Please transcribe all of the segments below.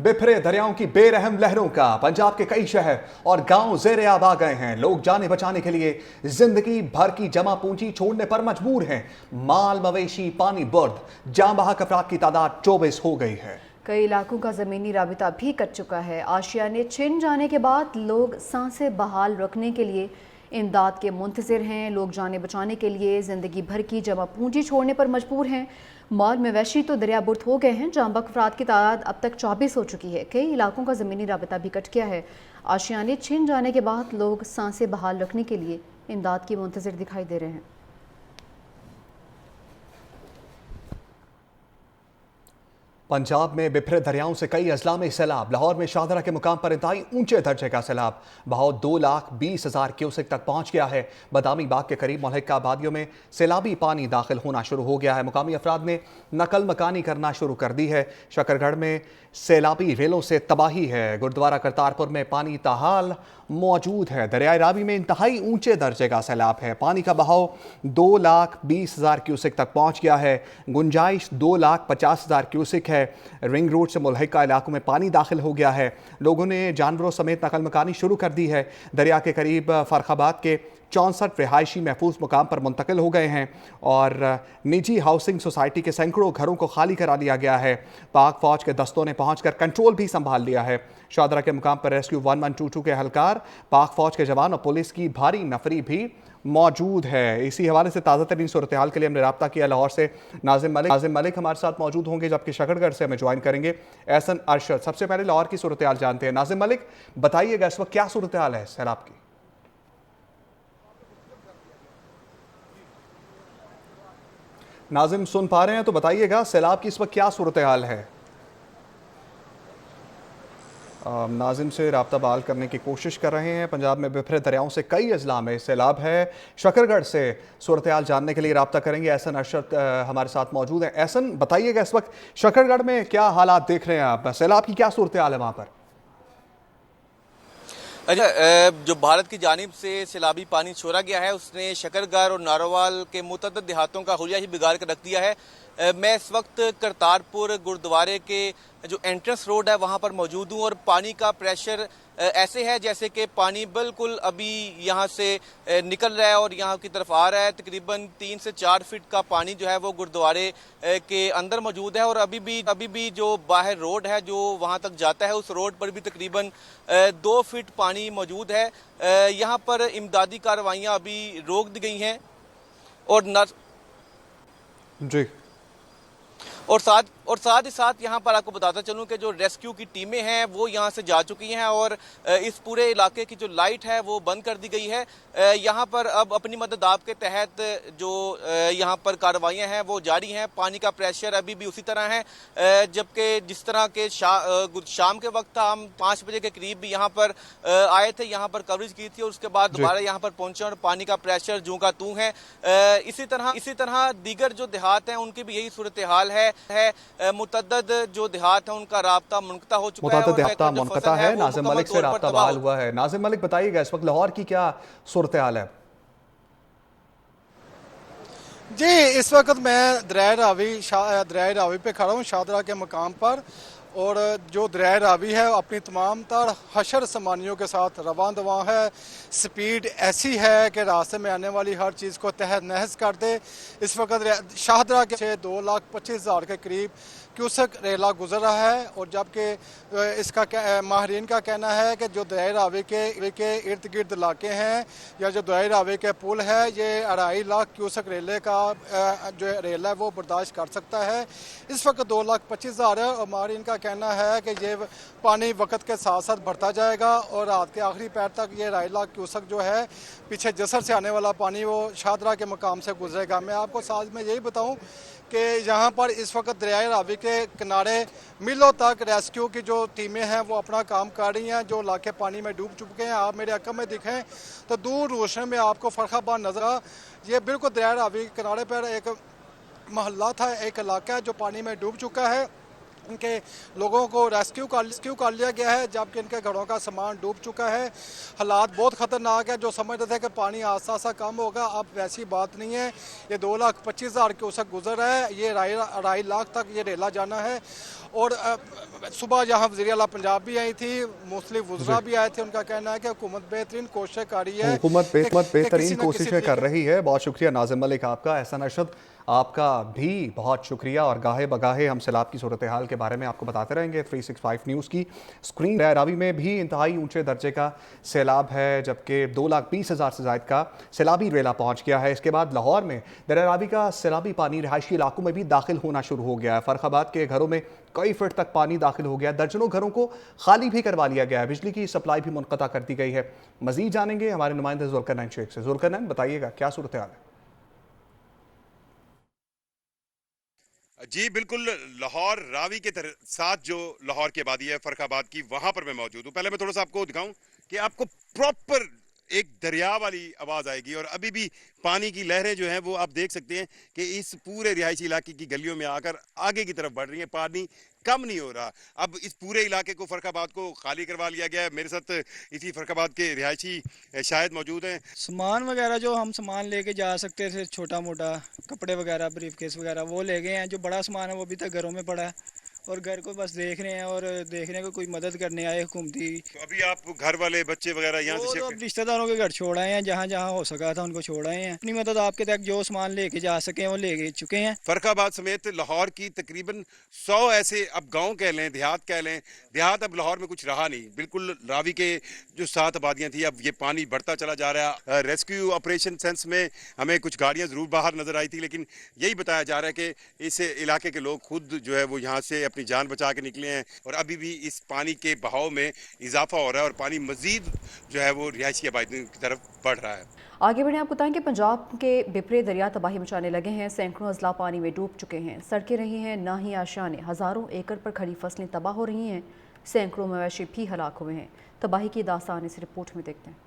बिफरे दरियाओं की बेरहम लहरों का पंजाब के कई शहर और गांव जेर आब आ गए हैं। लोग जाने बचाने के लिए जिंदगी भर की जमा पूंजी छोड़ने पर मजबूर हैं। माल मवेशी पानी बुर्द जाम बहक अफराद की तादाद 24 हो गई है। कई इलाकों का ज़मीनी राबिता भी कट चुका है। आशियाने छिन जाने के बाद लोग सांसें बहाल रखने के लिए इमदाद के मुंतज़िर हैं। लोग जाने बचाने के लिए ज़िंदगी भर की जमा पूंजी छोड़ने पर मजबूर हैं। माल मवेशी तो दरिया बुर्द हो गए हैं। जाम बहक अफराद की तादाद अब तक 24 हो चुकी है। कई इलाकों का ज़मीनी राबिता भी कट गया है। आशियाने छिन जाने के बाद लोग सांसें बहाल रखने के लिए इमदाद के मुंतज़िर दिखाई दे रहे हैं। पंजाब में बिफरे दरियाओं से कई अजला में सैलाब। लाहौर में शाहदरा के मुकाम पर इंतहाई ऊंचे दर्जे का सैलाब। बहाव 2,20,000 क्यूसेक तक पहुंच गया है। बादामी बाग के करीब मुल्हिका आबादियों में सैलाबी पानी दाखिल होना शुरू हो गया है। मुकामी अफराद ने नकल मकानी करना शुरू कर दी है। शकरगढ़ में सैलाबी रेलों से तबाही है। गुरुद्वारा करतारपुर में पानी ताहाल मौजूद है। दरियाए रावी में इंतहाई ऊंचे दर्जे का सैलाब है। पानी का बहाव 2,20,000 क्यूसेक तक पहुंच गया है। गुंजाइश 2,50,000 क्यूसेक है। रिंग रोड से मुल्हिका इलाकों में पानी दाखिल हो गया है। लोगों ने जानवरों समेत नकल मकानी शुरू कर दी है। दरिया के करीब फरखाबाद के 64 रिहायशी महफूज मुकाम पर मुंतकिल हो गए हैं और निजी हाउसिंग सोसाइटी के सैकड़ों घरों को खाली करा दिया गया है। पाक फौज के दस्तों ने पहुंचकर कंट्रोल भी संभाल लिया है। शाहदरा के मुकाम पर रेस्क्यू 1122 के एहलकार, पाक फौज के जवान और पुलिस की भारी नफरी भी मौजूद है। इसी हवाले से ताज़ा तरीन सूरत हाल के लिए हमने रब्ता किया लाहौर से नाजिम मलिक हमारे साथ मौजूद होंगे, जबकि शकरगढ़ से हमें ज्वाइन करेंगे एहसन अरशद। सबसे पहले लाहौर की सूरत हाल जानते हैं। नाजिम मलिक, बताइएगा इस वक्त क्या सूरत हाल है सैलाब की? नाजिम सुन पा रहे हैं तो बताइएगा सैलाब की इस वक्त क्या सूरत हाल है? नाजिम से रब्ता बहाल करने की कोशिश कर रहे हैं। पंजाब में बिफरे दरियाओं से कई अजला में सैलाब है। शकरगढ़ से सूरत हाल जानने के लिए रब्ता करेंगे। एहसन अरशद हमारे साथ मौजूद हैं। एहसन, बताइएगा इस वक्त शकरगढ़ में क्या हालात देख रहे हैं आप? सैलाब की क्या सूरत हाल है वहाँ पर? अच्छा, जो भारत की जानिब से सैलाबी पानी छोड़ा गया है उसने शकरगढ़ और नारोवाल के मुतअद्दिद देहातों का हुलिया ही बिगाड़ कर रख दिया है। मैं इस वक्त करतारपुर गुरुद्वारे के जो एंट्रेंस रोड है वहां पर मौजूद हूं और पानी का प्रेशर ऐसे है जैसे कि पानी बिल्कुल अभी यहां से निकल रहा है और यहां की तरफ आ रहा है। तकरीबन 3 से 4 फीट का पानी जो है वो गुरुद्वारे के अंदर मौजूद है और अभी भी जो बाहर रोड है जो वहां तक जाता है उस रोड पर भी तकरीबन 2 फीट पानी मौजूद है। यहां पर इमदादी कार्रवाइयां अभी रोक दी गई हैं और जी, साथ ही साथ यहाँ पर आपको बताता चलूँ कि जो रेस्क्यू की टीमें हैं वो यहाँ से जा चुकी हैं और इस पूरे इलाके की जो लाइट है वो बंद कर दी गई है। यहाँ पर अब अपनी मदद आप के तहत जो यहाँ पर कार्रवाइयाँ हैं वो जारी हैं। पानी का प्रेशर अभी भी उसी तरह है, जबकि जिस तरह के शाम के वक्त हम 5 बजे के करीब भी यहाँ पर आए थे, यहाँ पर कवरेज की थी और उसके बाद दोबारा यहाँ पर पहुंचे और पानी का प्रेशर जूं का तू है। इसी तरह दीगर जो देहात हैं उनकी भी यही सूरत हाल है। मुतअद्दिद जो देहात है उनका राब्ता मुनक़ता हो चुका है। नाजिम मलिक से राब्ता बहाल हुआ है। नाजिम मलिक, बताइएगा इस वक्त लाहौर की क्या सूरत हाल है? जी, इस वक्त मैं दरिया रावी पे खड़ा हूँ शाहदरा के मुकाम पर और जो दरिया रावी है अपनी तमाम तर हशर सामानियों के साथ रवां दवां है। स्पीड ऐसी है कि रास्ते में आने वाली हर चीज़ को तहस नहस कर दे। इस वक्त शाहदरा के 2,25,000 के करीब क्यूसेक रेला गुजर रहा है और जबकि इसका माहरीन का कहना है कि जो दरिया रावी के इर्द गिर्द इलाके हैं या जो दरिया रावी के पुल है ये 2.5 लाख क्यूसेक रेले का जो रेला है वो बर्दाश्त कर सकता है। इस वक्त 2,25,000 है और माहरीन का कहना है कि ये पानी वक्त के साथ साथ बढ़ता जाएगा और रात के आखिरी पैर तक ये 2.5 लाख क्यूसेक जो है पीछे जसर से आने वाला पानी वो शाहदरा के मुकाम से गुजरेगा। मैं आपको साथ में यही बताऊं कि यहाँ पर इस वक्त दरिया रावी के किनारे मीलों तक रेस्क्यू की जो टीमें हैं वो अपना काम कर रही हैं। जो इलाके पानी में डूब चुके हैं, आप मेरे अक्म में दिखें तो दूर रोशनी में आपको फरखाबाद नजर आ। ये बिल्कुल दरिया रावी के किनारे पर एक मोहल्ला था, एक इलाका है जो पानी में डूब चुका है। इनके लोगों को रेस्क्यू कर लिया गया है, जबकि इनके घरों का सामान डूब चुका है। हालात बहुत ख़तरनाक है। जो समझते थे कि पानी आस्ता आस्ता कम होगा, अब वैसी बात नहीं है। ये 2,25,000 क्यूसेक गुजर है, ये 2.5 लाख तक ये रेला जाना है। और सुबह यहाँ वज़ीर आला पंजाब भी आई थी, मुस्लिम वुज़रा भी आए थे। उनका कहना है कि हुकूमत बेहतरीन कोशिश कर रही है, हुकूमत बेहतरीन कोशिशें कर रही है। बहुत शुक्रिया नाज़िम मलिक आपका। एहसान अरशद आपका भी बहुत शुक्रिया। और गाहे बगाहे हम सैलाब की सूरत हाल के बारे में आपको बताते रहेंगे। 365 न्यूज़ की स्क्रीन। रावी में भी इंतहाई ऊंचे दर्जे का सैलाब है, जबकि 2,20,000 से ज़ायद का सैलाबी रेला पहुंच गया है। इसके बाद लाहौर में दरिया रावी का सैलाबी पानी रिहायशी इलाकों में भी दाखिल होना शुरू हो गया है। फर्रुखाबाद के घरों में कई फीट तक पानी दाखिल हो गया। दर्जनों घरों को खाली भी करवा लिया गया है। बिजली की सप्लाई भी मुनक़ता कर दी गई है। मजीद जानेंगे हमारे नुमाइंदे जुल्करनैन शेख से। जुल्करनैन, बताइएगा क्या सूरत हाल है? जी बिल्कुल, लाहौर रावी के साथ जो लाहौर की आबादी है फर्रुखाबाद की, वहां पर मैं मौजूद हूँ। पहले मैं थोड़ा सा आपको दिखाऊं कि आपको प्रॉपर एक दरिया वाली आवाज़ आएगी। और अभी भी पानी की लहरें जो हैं वो आप देख सकते हैं कि इस पूरे रिहायशी इलाके की गलियों में आकर आगे की तरफ बढ़ रही है। पानी कम नहीं हो रहा। अब इस पूरे इलाके को फर्रुखाबाद को खाली करवा लिया गया है। मेरे साथ इसी फर्रुखाबाद के रिहायशी शायद मौजूद हैं। सामान वगैरह जो हम सामान लेके जा सकते थे, छोटा मोटा कपड़े वगैरह, ब्रीफकेस वगैरह, वो ले गए हैं। जो बड़ा सामान है वो अभी तक घरों में पड़ा है और घर को बस देख रहे हैं और देखने को कोई मदद करने आए हुकूमती। तो अभी आप घर वाले बच्चे वगैरह यहाँ वो से तो अब रिश्तेदारों के घर छोड़ आए हैं, जहाँ जहाँ हो सका था उनको छोड़ आए हैं। अपनी मदद आपके तक जो सामान लेके जा सके वो ले चुके हैं। फर्रुखाबाद समेत लाहौर की तकरीबन 100 ऐसे अब गांव कह लें, देहात कह लें, देहात अब लाहौर में कुछ रहा नहीं। बिल्कुल रावी के जो 7 आबादियां थी, अब ये पानी बढ़ता चला जा रहा है। रेस्क्यू ऑपरेशन सेंस में हमें कुछ गाड़ियां जरूर बाहर नजर आई थी, लेकिन यही बताया जा रहा है कि इस इलाके के लोग खुद जो है वो यहाँ से अपनी जान बचा के निकले हैं। और अभी भी इस पानी के बहाव में इजाफा हो रहा है और पानी मजीद जो है वो रिहायशी आबादी की तरफ बढ़ रहा है। आगे बढ़े, आपको बताएं कि पंजाब के बिपरे दरिया तबाही मचाने लगे हैं। सैकड़ों अजला पानी में डूब चुके हैं। सड़कें रही हैं ना ही आशाने। हज़ारों एकड़ पर खड़ी फसलें तबाह हो रही हैं। सैकड़ों मवेशी भी हलाक हुए हैं। तबाही की दास्तान इस रिपोर्ट में देखते हैं।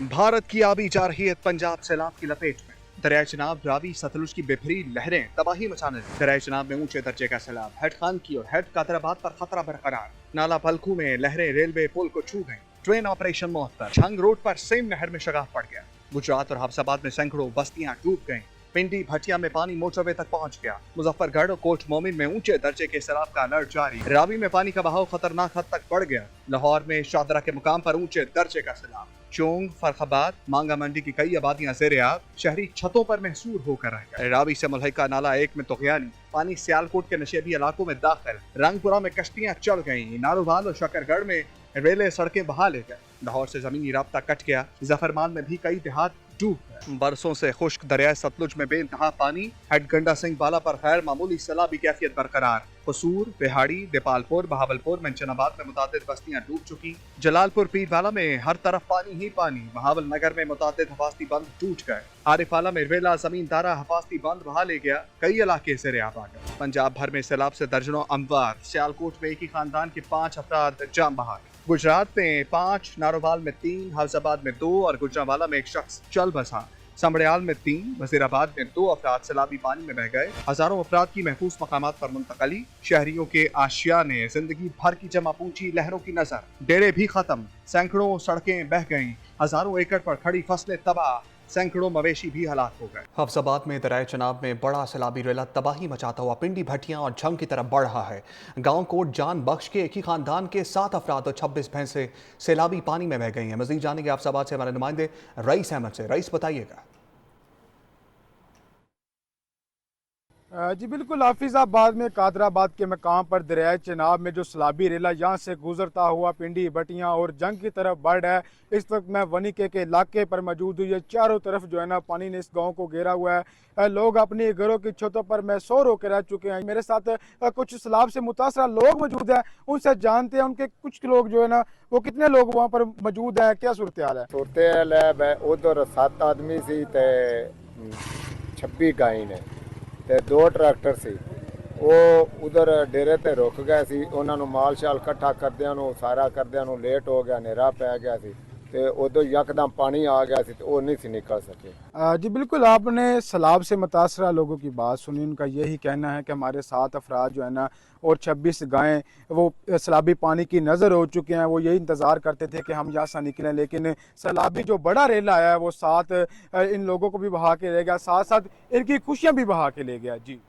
भारत की आबी जा रही है पंजाब सैलाब की लपेट में। दरिया चनाब, रावी, सतलुज की बेभरी लहरें तबाही मचाने लगी। दरिया चनाब में ऊंचे दर्जे का सैलाब। हेड खान की और हेड कादराबाद पर खतरा बरकरार। नाला फलकू में लहरें रेलवे पुल को छू गईं। ट्रेन ऑपरेशन मुअत्तल। छंग रोड पर सेम नहर में शगाफ पड़ गया। गुजरात और हफ्साबाद में सैकड़ों बस्तियां डूब गईं। पिंडी भटिया में पानी मोटरवे तक पहुंच गया। मुजफ्फरगढ़ और कोट मोमिन में ऊंचे दर्जे के सैलाब का अलर्ट जारी। रावी में पानी का बहाव खतरनाक हद तक बढ़ गया। लाहौर में शाहदरा के मुकाम पर ऊंचे दर्जे का सैलाब। चोंग, फर्रुखाबाद, मांगा मंडी की कई आबादियां ज़ेरे आब, शहरी छतों पर महसूर होकर रह गए। रावी से मुल्हिका नाला 1 में तुगयानी पानी सियालकोट के नशेबी इलाकों में दाखिल। रंगपुरा में कश्तियां चल गईं। नारोवाल और शकरगढ़ में रेले सड़कें बहा ले गए। लाहौर से जमीनी राब्ता कट गया। जफरमान में भी कई देहात डूब गए। बरसों से खुश्क दरिया सतलुज में बेइंतहा पानी। हेड गंडा सिंह बाला पर गैर मामूली सैलाबी कैफियत बरकरार। कसूर, बिहाड़ी, देपालपुर, बहावलपुर, मंचनाबाद में मुतादिद बस्तियां डूब चुकी। जलालपुर पीरवाला में हर तरफ पानी ही पानी। बहावल नगर में मुतादिद हफाजती बंद टूट गए। आरिफाला में रेला जमींदारा हफाजती बंद बहा ले गया। कई इलाके ज़ेरे आब आ गए। पंजाब भर में सैलाब से दर्जनों अमवात। सियालकोट में एक ही खानदान के 5 अफराद जाम बहा। गुजरात में 5, नारोवाल में 3, हफ्साबाद में 2 और गुजरांवाला में एक शख्स चल बसा। समड़ियाल में 3, वजीराबाद में 2 अफराद सैलाबी पानी में बह गए। हजारों अफराद की महफूज मकामात पर मुंतकली। शहरियों के आशियाने जिंदगी भर की जमा पूंजी लहरों की नजर। डेरे भी खत्म। सैकड़ों सड़कें बह गईं। हजारों एकड़ पर खड़ी फसलें तबाह। सैकड़ों मवेशी भी हलाक हो गए। हफ्साबाद में दरिया चनाब में बड़ा सैलाबी रेला तबाही मचाता हुआ पिंडी भटियां और झंग की तरफ बढ़ रहा है। गांव कोट जान बख्श के एक ही खानदान के 7 अफराद और 26 भैंसे सैलाबी पानी में बह गई हैं। मजीद जानेंगे हफ्साबाद से हमारे नुमाइंदे रईस अहमद से। रईस, बताइएगा। जी बिल्कुल, हाफिज़ाबाद में कादराबाद के मकाम पर दरिया चनाब में जो सैलाबी रेला यहाँ से गुजरता हुआ पिंडी भटियाँ और जंग की तरफ बढ़ रहा है। इस वक्त मैं वनीके के इलाके पर मौजूद हूँ। ये चारों तरफ जो है ना पानी ने इस गांव को घेरा हुआ है। लोग अपनी घरों की छतों पर महसूर होकर रह चुके हैं। मेरे साथ कुछ सैलाब से मुतासरा लोग मौजूद हैं, उनसे जानते हैं उनके कुछ लोग जो है ना वो कितने लोग वहाँ पर मौजूद हैं, क्या सूरत हाल है? सूरत हाल है उधर 7 आदमी सी ते 26 गाय ने ਤੇ 2 ਟਰੈਕਟਰ ਸੀ। ਉਹ ਉਧਰ ਡੇਰੇ ਤੇ ਰੁਕ ਗਏ ਸੀ। ਉਹਨਾਂ ਨੂੰ ਮਾਲ ਸ਼ਾਲ ਇਕੱਠਾ ਕਰਦਿਆਂ ਨੂੰ ਸਾਰਾ ਕਰਦਿਆਂ ਨੂੰ ਲੇਟ ਹੋ ਗਿਆ, ਹਨੇਰਾ ਪੈ ਗਿਆ ਸੀ ਤੇ ਉਦੋਂ यकदम पानी आ गया सी, तो वो नहीं सी निकल सके। जी बिल्कुल, आपने सैलाब से मुतासरा लोगों की बात सुनी। उनका यही कहना है कि हमारे 7 अफराद जो है ना और 26 गायें वो सैलाबी पानी की नज़र हो चुके हैं। वो यही इंतज़ार करते थे कि हम यहाँ से निकलें, लेकिन सैलाबी जो बड़ा रेला आया है वो साथ इन लोगों को भी बहा के ले गया, साथ साथ इनकी खुशियाँ भी बहा के ले गया। जी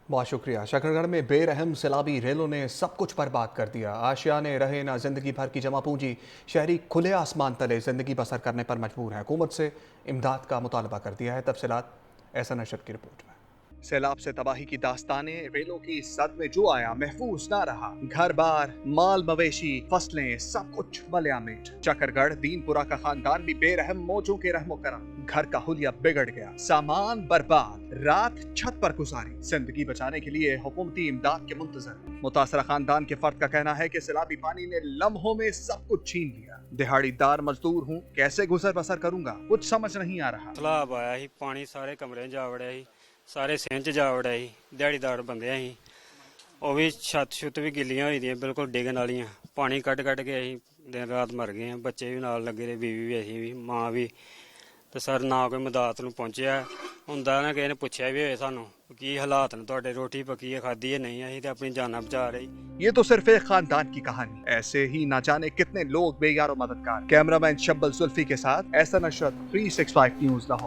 बहुत शुक्रिया। शकरगढ़ में बेरहम सैलाबी रेलों ने सब कुछ बर्बाद कर दिया। आशियाने रहे ना जिंदगी भर की जमा पूंजी। शहरी खुले आसमान तले जिंदगी बसर करने पर मजबूर है। हुकूमत से इमदाद का मुतालबा कर दिया है। तफसीलात ऐसा नशर की रिपोर्ट में। सैलाब से तबाही की दास्तानें, रेलों की सद में जो आया महफूज ना रहा। घर बार, माल मवेशी, फसलें, सब कुछ मलयामेट। शकरगढ़ दीनपुरा का खानदान भी बेरहम मौजों के रहमो करम। घर का हुलिया बिगड़ गया, सामान बर्बाद, रात छत पर गुजारी। जिंदगी बचाने के लिए हुकूमती इमदाद के मुंतजर। मुतासरा खानदान के फर्द का कहना है कि सैलाबी पानी ने लम्हों में सब कुछ छीन लिया। दिहाड़ीदार मजदूर हूँ, कैसे गुजर बसर करूंगा, कुछ समझ नहीं आ रहा। सैलाब आया ही, पानी सारे कमरे जा वड़िया ही, सारे सिंह च जा वड़िया ही। दिहाड़ीदार बंदे ही, ਉਹ ਵੀ ਛੱਤ ਛੁੱਤ ਵੀ ਗਿੱਲੀਆਂ ਹੋਈ ਦੀਆਂ, ਬਿਲਕੁਲ ਡਿੱਗਣ ਵਾਲੀਆਂ। ਪਾਣੀ ਕੱਢ ਕੱਢ ਕੇ ਅਸੀਂ ਦਿਨ ਰਾਤ ਮਰ ਗਏ ਹਾਂ। ਬੱਚੇ ਵੀ ਨਾਲ ਲੱਗੇ ਰਹੇ, ਬੀਵੀ ਵੀ, ਅਸੀਂ ਵੀ, ਮਾਂ ਵੀ। ਤੇ ਸਰ ਨਾ ਕੋਈ ਮਦਦ ਨੂੰ ਪਹੁੰਚਿਆ ਹੁੰਦਾ ਨਾ, ਕਿਸੇ ਨੇ ਪੁੱਛਿਆ ਵੀ ਹੋਏ ਸਾਨੂੰ ਕੀ ਹਾਲਾਤ ਨੇ ਤੁਹਾਡੇ, ਰੋਟੀ ਪੱਕੀ ਹੈ, ਖਾਧੀ ਹੈ नहीं, ਅਸੀਂ ਤੇ ਆਪਣੀ ਜਾਨਾਂ ਬਚਾ ਰਹੇ। ये तो सिर्फ एक खानदान की कहानी। ऐसे ही ना जाने कितने लोग बेयार और मददगार। कैमरामैन शब्बल जुल्फी के साथ ऐसा नशरत 365 न्यूज़ लाहौर।